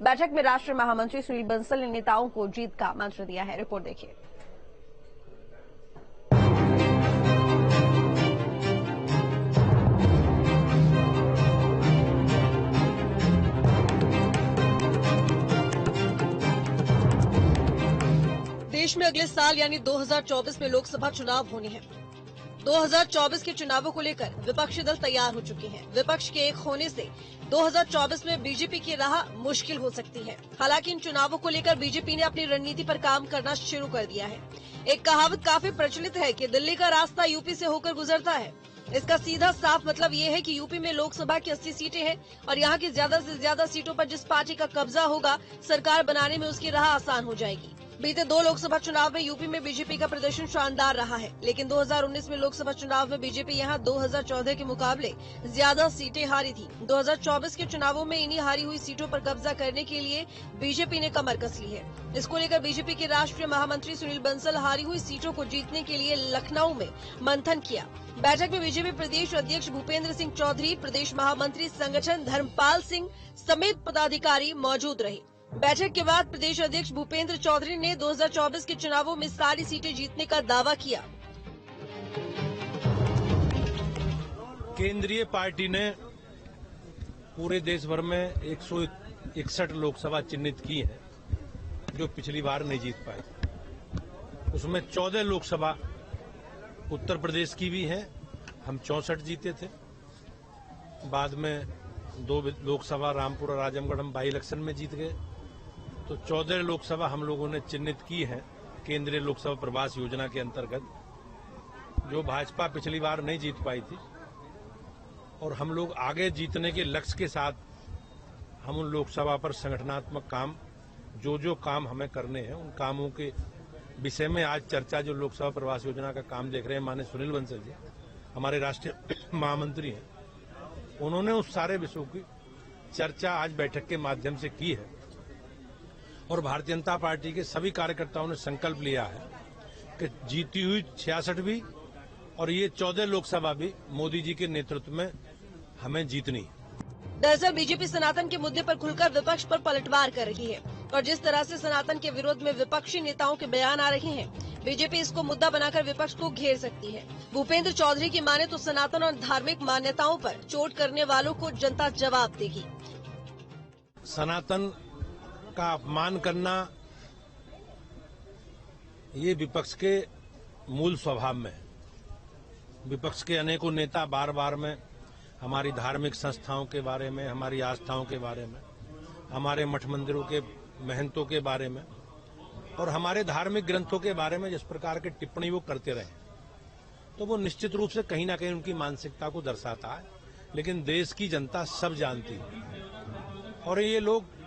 बैठक में राष्ट्रीय महामंत्री सुनील बंसल ने नेताओं को जीत का मंत्र दिया है। रिपोर्ट देखिए। देश में अगले साल यानी 2024 में लोकसभा चुनाव होने हैं। 2024 के चुनावों को लेकर विपक्षी दल तैयार हो चुके हैं। विपक्ष के एक होने से 2024 में बीजेपी की राह मुश्किल हो सकती है। हालांकि इन चुनावों को लेकर बीजेपी ने अपनी रणनीति पर काम करना शुरू कर दिया है। एक कहावत काफी प्रचलित है कि दिल्ली का रास्ता यूपी से होकर गुजरता है। इसका सीधा साफ मतलब ये है कि यूपी में लोकसभा की 80 सीटें हैं और यहाँ की ज्यादा से ज्यादा सीटों पर जिस पार्टी का कब्जा होगा, सरकार बनाने में उसकी राह आसान हो जाएगी। बीते 2 लोकसभा चुनाव में यूपी में बीजेपी का प्रदर्शन शानदार रहा है, लेकिन 2019 में लोकसभा चुनाव में बीजेपी यहां 2014 के मुकाबले ज्यादा सीटें हारी थी। 2024 के चुनावों में इन्हीं हारी हुई सीटों पर कब्जा करने के लिए बीजेपी ने कमर कस ली है। इसको लेकर बीजेपी के राष्ट्रीय महामंत्री सुनील बंसल हारी हुई सीटों को जीतने के लिए लखनऊ में मंथन किया। बैठक में बीजेपी प्रदेश अध्यक्ष भूपेंद्र सिंह चौधरी, प्रदेश महामंत्री संगठन धर्मपाल सिंह समेत पदाधिकारी मौजूद रहे। बैठक के बाद प्रदेश अध्यक्ष भूपेंद्र चौधरी ने 2024 के चुनावों में सारी सीटें जीतने का दावा किया। केंद्रीय पार्टी ने पूरे देश भर में 161 लोकसभा चिन्हित की है, जो पिछली बार नहीं जीत पाए। उसमें 14 लोकसभा उत्तर प्रदेश की भी है, हम 64 जीते थे। बाद में 2 लोकसभा रामपुर और आजमगढ़ हम बाई इलेक्शन में जीत गए। तो 14 लोकसभा हम लोगों ने चिन्हित की है केंद्रीय लोकसभा प्रवास योजना के अंतर्गत, जो भाजपा पिछली बार नहीं जीत पाई थी। और हम लोग आगे जीतने के लक्ष्य के साथ हम उन लोकसभा पर संगठनात्मक काम, जो काम हमें करने हैं, उन कामों के विषय में आज चर्चा, जो लोकसभा प्रवास योजना का काम देख रहे हैं माननीय सुनील बंसल जी, हमारे राष्ट्रीय महामंत्री हैं, उन्होंने उस सारे विषयों की चर्चा आज बैठक के माध्यम से की है। और भारतीय जनता पार्टी के सभी कार्यकर्ताओं ने संकल्प लिया है कि जीती हुई 66वीं और ये 14 लोकसभा भी मोदी जी के नेतृत्व में हमें जीतनी है। दरअसल बीजेपी सनातन के मुद्दे पर खुलकर विपक्ष पर पलटवार कर रही है और जिस तरह से सनातन के विरोध में विपक्षी नेताओं के बयान आ रहे हैं, बीजेपी इसको मुद्दा बनाकर विपक्ष को घेर सकती है। भूपेंद्र चौधरी की माने तो सनातन और धार्मिक मान्यताओं पर चोट करने वालों को जनता जवाब देगी। सनातन का अपमान करना ये विपक्ष के मूल स्वभाव में है। विपक्ष के अनेकों नेता बार बार में हमारी धार्मिक संस्थाओं के बारे में, हमारी आस्थाओं के बारे में, हमारे मठ मंदिरों के महंतों के बारे में और हमारे धार्मिक ग्रंथों के बारे में जिस प्रकार की टिप्पणी वो करते रहे, तो वो निश्चित रूप से कहीं ना कहीं उनकी मानसिकता को दर्शाता है। लेकिन देश की जनता सब जानती है और ये लोग,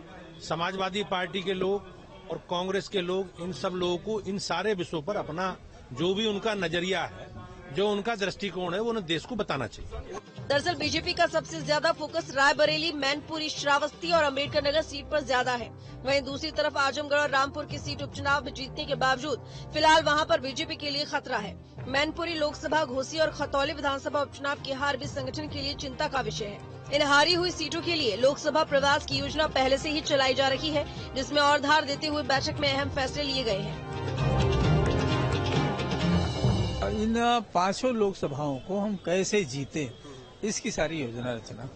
समाजवादी पार्टी के लोग और कांग्रेस के लोग, इन सब लोगों को इन सारे विषयों पर अपना जो भी उनका नजरिया है, जो उनका दृष्टिकोण है, वो उन्हें देश को बताना चाहिए। दरअसल बीजेपी का सबसे ज्यादा फोकस रायबरेली, मैनपुरी, श्रावस्ती और अम्बेडकर नगर सीट पर ज्यादा है। वहीं दूसरी तरफ आजमगढ़ और रामपुर की सीट उपचुनाव में जीतने के बावजूद फिलहाल वहां पर बीजेपी के लिए खतरा है। मैनपुरी लोकसभा, घोसी और खतौली विधानसभा उपचुनाव की हार भी संगठन के लिए चिंता का विषय है। इन हारी हुई सीटों के लिए लोकसभा प्रवास की योजना पहले से ही चलाई जा रही है, जिसमें और धार देते हुए बैठक में अहम फैसले लिए गए हैं। इन 5 लोकसभाओं को हम कैसे जीते, इसकी सारी योजना रचना।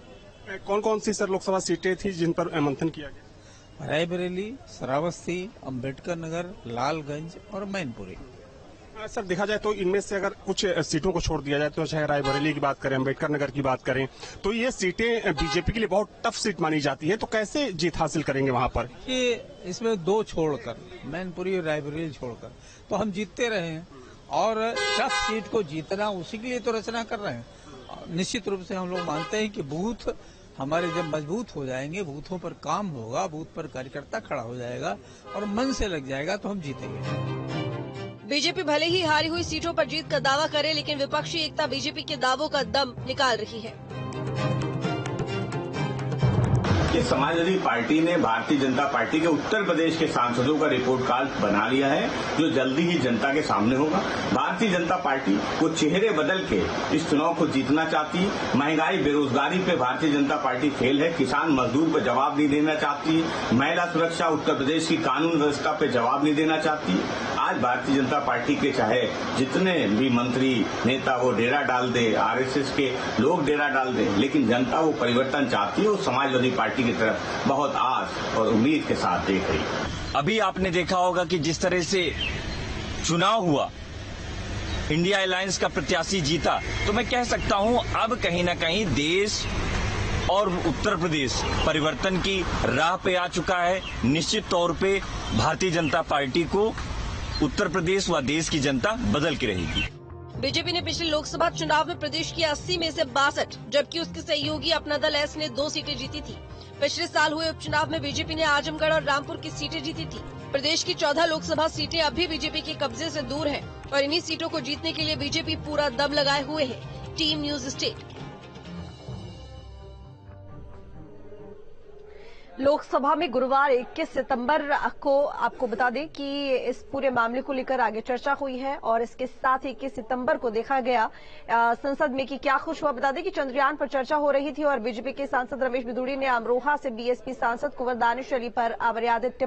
कौन कौन सी सर लोकसभा सीटें थी जिन पर मंथन किया गया? रायबरेली, श्रावस्ती, अम्बेडकर नगर, लालगंज और मैनपुरी। सर देखा जाए तो इनमें से अगर कुछ सीटों को छोड़ दिया जाए, तो चाहे रायबरेली की बात करें, अम्बेडकर नगर की बात करें, तो ये सीटें बीजेपी के लिए बहुत टफ सीट मानी जाती है। तो कैसे जीत हासिल करेंगे वहां पर? ये इसमें 2 छोड़कर, मैनपुरी और रायबरेली छोड़कर, तो हम जीतते रहे हैं और टफ सीट को जीतना, उसी के लिए तो रचना कर रहे हैं। निश्चित रूप से हम लोग मानते हैं कि बूथ हमारे जब मजबूत हो जाएंगे, बूथों पर काम होगा, बूथ पर कार्यकर्ता खड़ा हो जाएगा और मन से लग जाएगा, तो हम जीतेंगे। बीजेपी भले ही हारी हुई सीटों पर जीत का दावा करे, लेकिन विपक्षी एकता बीजेपी के दावों का दम निकाल रही है। कि समाजवादी पार्टी ने भारतीय जनता पार्टी के उत्तर प्रदेश के सांसदों का रिपोर्ट कार्ड बना लिया है, जो जल्दी ही जनता के सामने होगा। भारतीय जनता पार्टी वो चेहरे बदल के इस चुनाव को जीतना चाहती है। महंगाई, बेरोजगारी पे भारतीय जनता पार्टी फेल है। किसान मजदूर पर जवाब नहीं देना चाहती है। महिला सुरक्षा, उत्तर प्रदेश की कानून व्यवस्था पे जवाब नहीं देना चाहती है। आज भारतीय जनता पार्टी के चाहे जितने भी मंत्री नेता वो डेरा डाल दे, आरएसएस के लोग डेरा डाल दे, लेकिन जनता वो परिवर्तन चाहती है। वो समाजवादी पार्टी की तरफ बहुत आस और उम्मीद के साथ देख रही है। अभी आपने देखा होगा कि जिस तरह से चुनाव हुआ, इंडिया अलायंस का प्रत्याशी जीता, तो मैं कह सकता हूं अब कहीं न कहीं देश और उत्तर प्रदेश परिवर्तन की राह पे आ चुका है। निश्चित तौर पे भारतीय जनता पार्टी को उत्तर प्रदेश व देश की जनता बदल के रहेगी। बीजेपी ने पिछले लोकसभा चुनाव में प्रदेश की 80 में से 62, जबकि उसके सहयोगी अपना दल एस ने 2 सीटें जीती थी। पिछले साल हुए उपचुनाव में बीजेपी ने आजमगढ़ और रामपुर की सीटें जीती थी। प्रदेश की 14 लोकसभा सीटें अभी बीजेपी के कब्जे से दूर हैं और इन्हीं सीटों को जीतने के लिए बीजेपी पूरा दम लगाए हुए है। Team news state. लोकसभा में गुरुवार 21 सितंबर को आपको बता दें कि इस पूरे मामले को लेकर आगे चर्चा हुई है और इसके साथ ही 21 सितंबर को देखा गया संसद में कि क्या कुछ हुआ। बता दें कि चंद्रयान पर चर्चा हो रही थी और बीजेपी के सांसद रमेश बिधूड़ी ने अमरोहा से बीएसपी सांसद कुंवर दानिश अली पर अमर्यादित टिप्पणी